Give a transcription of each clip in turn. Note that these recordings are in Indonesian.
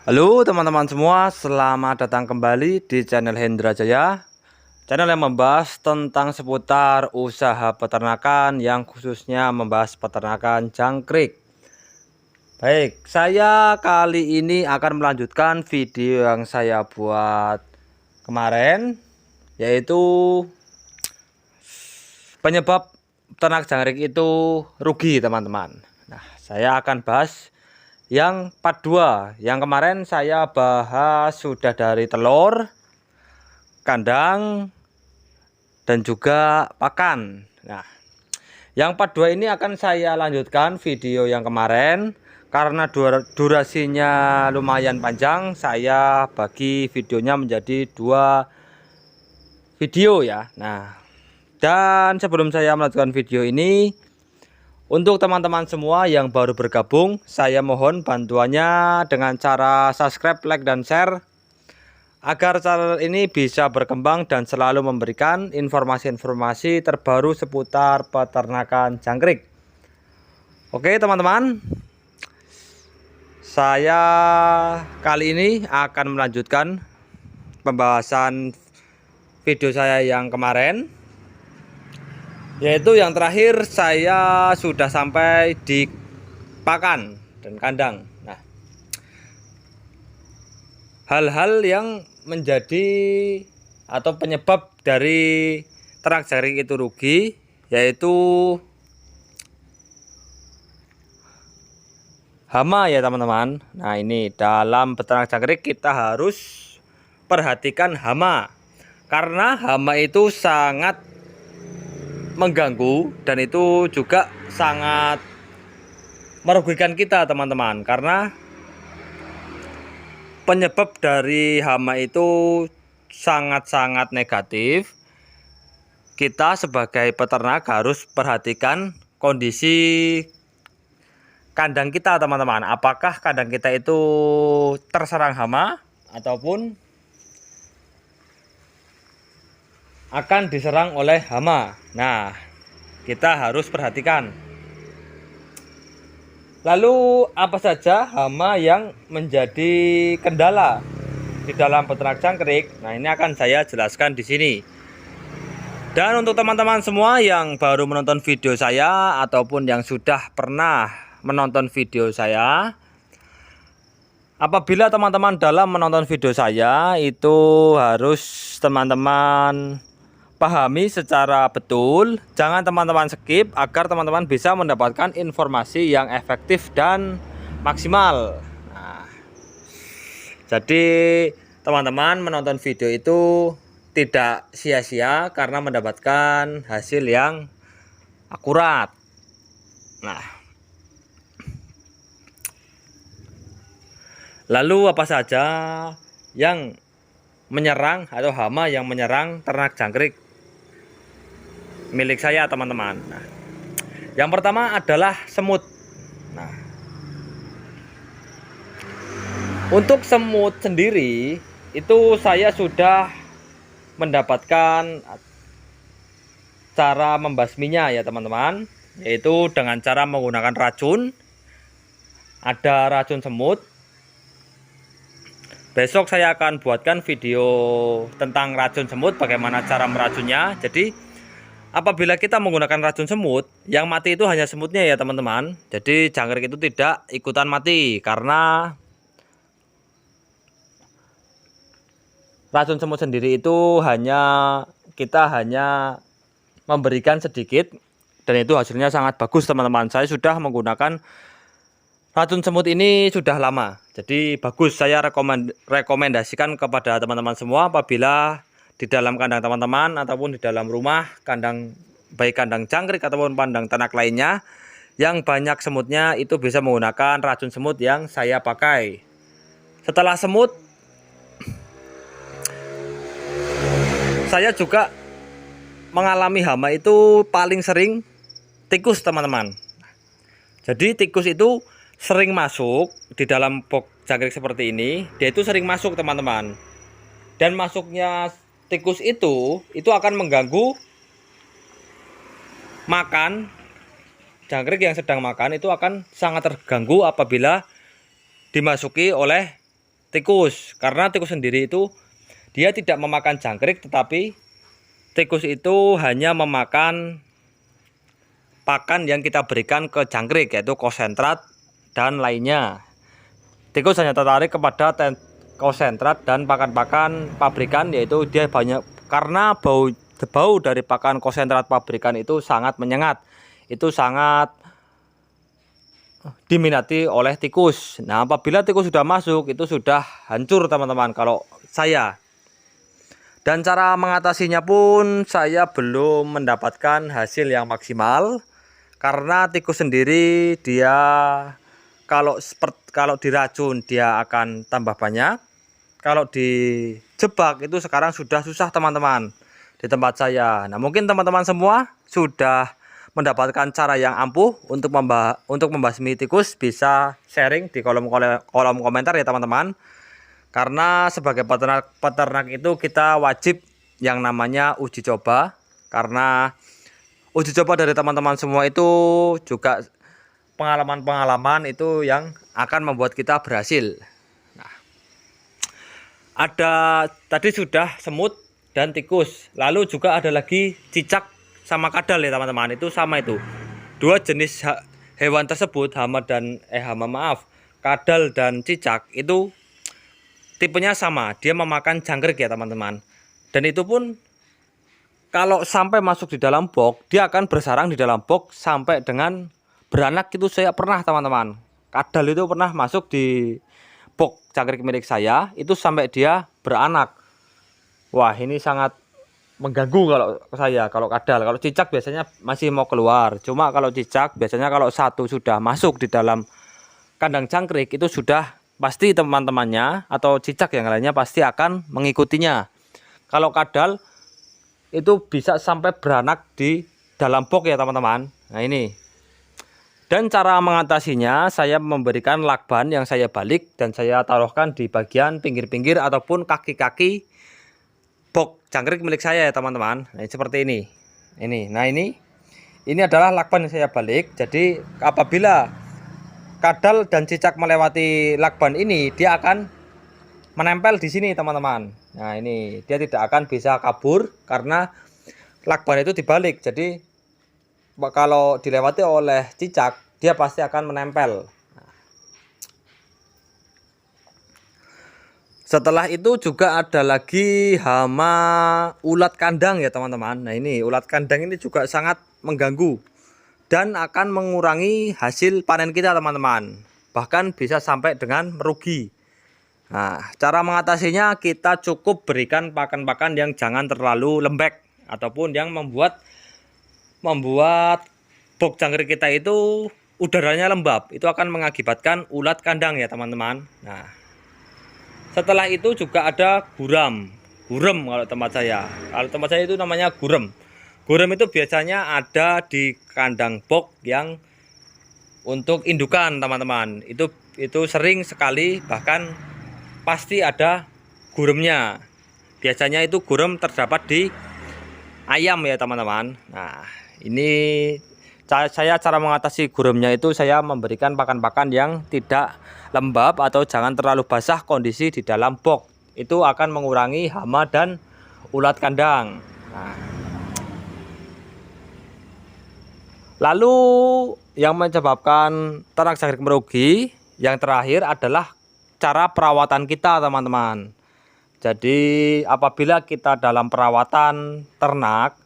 Halo teman-teman semua, selamat datang kembali di channel Hendra Jaya. Channel yang membahas tentang seputar usaha peternakan yang khususnya membahas peternakan jangkrik. Baik, saya kali ini akan melanjutkan video yang saya buat kemarin, yaitu penyebab ternak jangkrik itu rugi teman-teman. Nah, saya akan bahas yang part 2. Yang kemarin saya bahas sudah dari telur, kandang, dan juga pakan. Nah, yang part 2 ini akan saya lanjutkan video yang kemarin. Karena durasinya lumayan panjang, saya bagi videonya menjadi 2 video ya. Nah, dan sebelum saya melanjutkan video ini, untuk teman-teman semua yang baru bergabung, saya mohon bantuannya dengan cara subscribe, like, dan share agar channel ini bisa berkembang dan selalu memberikan informasi-informasi terbaru seputar peternakan jangkrik. Oke teman-teman, saya kali ini akan melanjutkan pembahasan video saya yang kemarin, yaitu yang terakhir saya sudah sampai di pakan dan kandang. Nah, hal-hal yang menjadi atau penyebab dari ternak jangkrik itu rugi, yaitu hama ya teman-teman. Nah, ini dalam peternak jangkrik kita harus perhatikan hama, karena hama itu sangat mengganggu dan itu juga sangat merugikan kita teman-teman, karena penyebab dari hama itu sangat-sangat negatif. Kita sebagai peternak harus perhatikan kondisi kandang kita teman-teman, apakah kandang kita itu terserang hama ataupun akan diserang oleh hama. Nah, kita harus perhatikan. Lalu apa saja hama yang menjadi kendala di dalam peternak jangkrik? Nah, ini akan saya jelaskan di sini. Dan untuk teman-teman semua yang baru menonton video saya ataupun yang sudah pernah menonton video saya, apabila teman-teman dalam menonton video saya itu harus teman-teman pahami secara betul, jangan teman-teman skip agar teman-teman bisa mendapatkan informasi yang efektif dan maksimal. Nah, jadi teman-teman menonton video itu tidak sia-sia karena mendapatkan hasil yang akurat. Nah, lalu apa saja yang menyerang atau hama yang menyerang ternak jangkrik milik saya teman-teman? Nah, yang pertama adalah semut. Nah, untuk semut sendiri itu saya sudah mendapatkan cara membasminya ya teman-teman, yaitu dengan cara menggunakan racun. Ada racun semut. Besok saya akan buatkan video tentang racun semut, bagaimana cara meracunnya. Jadi apabila kita menggunakan racun semut, yang mati itu hanya semutnya ya teman-teman. Jadi jangkrik itu tidak ikutan mati, karena racun semut sendiri itu kita hanya memberikan sedikit dan itu hasilnya sangat bagus teman-teman. Saya sudah menggunakan racun semut ini sudah lama, jadi bagus. Saya rekomendasikan kepada teman-teman semua, apabila di dalam kandang teman-teman ataupun di dalam rumah kandang, baik kandang jangkrik ataupun kandang ternak lainnya yang banyak semutnya, itu bisa menggunakan racun semut yang saya pakai. Setelah semut, saya juga mengalami hama itu paling sering tikus teman-teman. Jadi tikus itu sering masuk di dalam box jangkrik seperti ini. Dia itu sering masuk teman-teman, dan masuknya tikus itu akan mengganggu makan jangkrik yang sedang makan. Itu akan sangat terganggu apabila dimasuki oleh tikus. Karena tikus sendiri itu dia tidak memakan jangkrik, tetapi tikus itu hanya memakan pakan yang kita berikan ke jangkrik, yaitu konsentrat dan lainnya. Tikus hanya tertarik kepada konsentrat dan pakan-pakan pabrikan, yaitu dia banyak karena bau dari pakan konsentrat pabrikan itu sangat menyengat. Itu sangat diminati oleh tikus. Nah, apabila tikus sudah masuk, itu sudah hancur teman-teman kalau saya. Dan cara mengatasinya pun saya belum mendapatkan hasil yang maksimal, karena tikus sendiri dia kalau diracun dia akan tambah banyak. Kalau dijebak itu sekarang sudah susah teman-teman di tempat saya. Nah, mungkin teman-teman semua sudah mendapatkan cara yang ampuh untuk membasmi tikus, bisa sharing di kolom komentar ya teman-teman. Karena sebagai peternak itu kita wajib yang namanya uji coba, karena uji coba dari teman-teman semua itu juga pengalaman-pengalaman itu yang akan membuat kita berhasil. Nah, ada tadi sudah semut dan tikus, lalu juga ada lagi cicak sama kadal ya teman-teman. Itu sama, itu dua jenis hewan tersebut, kadal dan cicak itu tipenya sama, dia memakan jangkrik ya teman-teman. Dan itu pun kalau sampai masuk di dalam box, dia akan bersarang di dalam box sampai dengan beranak. Itu saya pernah teman-teman. Kadal itu pernah masuk di box jangkrik milik saya, itu sampai dia beranak. Wah, ini sangat mengganggu kalau saya. Kalau kadal, kalau cicak biasanya masih mau keluar. Cuma kalau cicak biasanya kalau satu sudah masuk di dalam kandang jangkrik, itu sudah pasti teman-temannya atau cicak yang lainnya pasti akan mengikutinya. Kalau kadal itu bisa sampai beranak di dalam box ya teman-teman. Nah, ini. Dan cara mengatasinya, saya memberikan lakban yang saya balik dan saya taruhkan di bagian pinggir-pinggir ataupun kaki-kaki box jangkrik milik saya ya teman-teman. Nah, seperti ini. Nah, ini adalah lakban yang saya balik. Jadi apabila kadal dan cicak melewati lakban ini, dia akan menempel di sini teman-teman. Nah, ini dia tidak akan bisa kabur karena lakban itu dibalik. Jadi kalau dilewati oleh cicak, dia pasti akan menempel. Setelah itu juga ada lagi hama ulat kandang ya teman-teman. Nah, ini ulat kandang ini juga sangat mengganggu dan akan mengurangi hasil panen kita teman-teman, bahkan bisa sampai dengan merugi. Nah, cara mengatasinya kita cukup berikan pakan-pakan yang jangan terlalu lembek ataupun yang membuat box jangkrik kita itu udaranya lembab. Itu akan mengakibatkan ulat kandang ya teman-teman. Nah, setelah itu juga ada gurem kalau tempat saya. Kalau tempat saya itu namanya gurem. Gurem itu biasanya ada di kandang box yang untuk indukan teman-teman. Itu sering sekali, bahkan pasti ada guremnya. Biasanya itu gurem terdapat di ayam ya teman-teman. Nah, ini cara mengatasi guremnya itu saya memberikan pakan-pakan yang tidak lembab atau jangan terlalu basah kondisi di dalam box. Itu akan mengurangi hama dan ulat kandang. Nah, lalu yang menyebabkan ternak jangkrik merugi yang terakhir adalah cara perawatan kita teman-teman. Jadi apabila kita dalam perawatan ternak,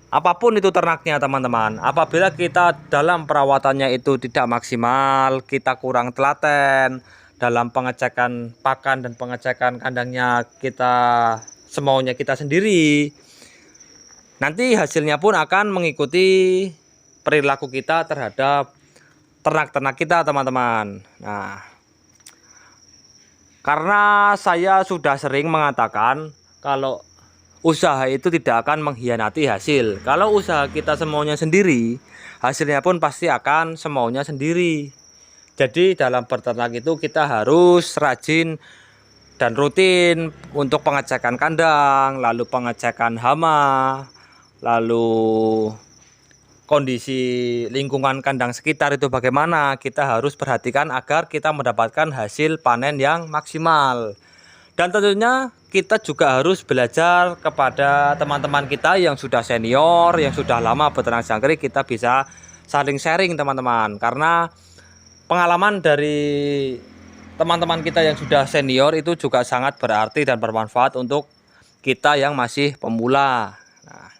apapun itu ternaknya teman-teman, apabila kita dalam perawatannya itu tidak maksimal, kita kurang telaten dalam pengecekan pakan dan pengecekan kandangnya, kita semaunya kita sendiri, nanti hasilnya pun akan mengikuti perilaku kita terhadap ternak-ternak kita teman-teman. Nah, karena saya sudah sering mengatakan kalau usaha itu tidak akan mengkhianati hasil. Kalau usaha kita semaunya sendiri, hasilnya pun pasti akan semaunya sendiri. Jadi dalam berternak itu kita harus rajin dan rutin untuk pengecekan kandang, lalu pengecekan hama, lalu kondisi lingkungan kandang sekitar itu bagaimana, kita harus perhatikan agar kita mendapatkan hasil panen yang maksimal. Dan tentunya kita juga harus belajar kepada teman-teman kita yang sudah senior, yang sudah lama beternak jangkrik. Kita bisa saling sharing teman-teman, karena pengalaman dari teman-teman kita yang sudah senior itu juga sangat berarti dan bermanfaat untuk kita yang masih pemula. Nah,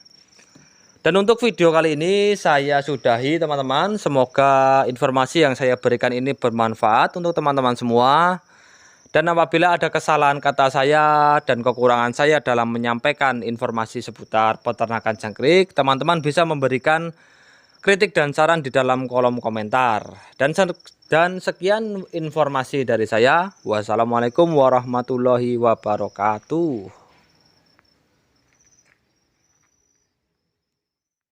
dan untuk video kali ini saya sudahi teman-teman. Semoga informasi yang saya berikan ini bermanfaat untuk teman-teman semua. Dan apabila ada kesalahan kata saya dan kekurangan saya dalam menyampaikan informasi seputar peternakan jangkrik, teman-teman bisa memberikan kritik dan saran di dalam kolom komentar. Dan sekian informasi dari saya. Wassalamualaikum warahmatullahi wabarakatuh.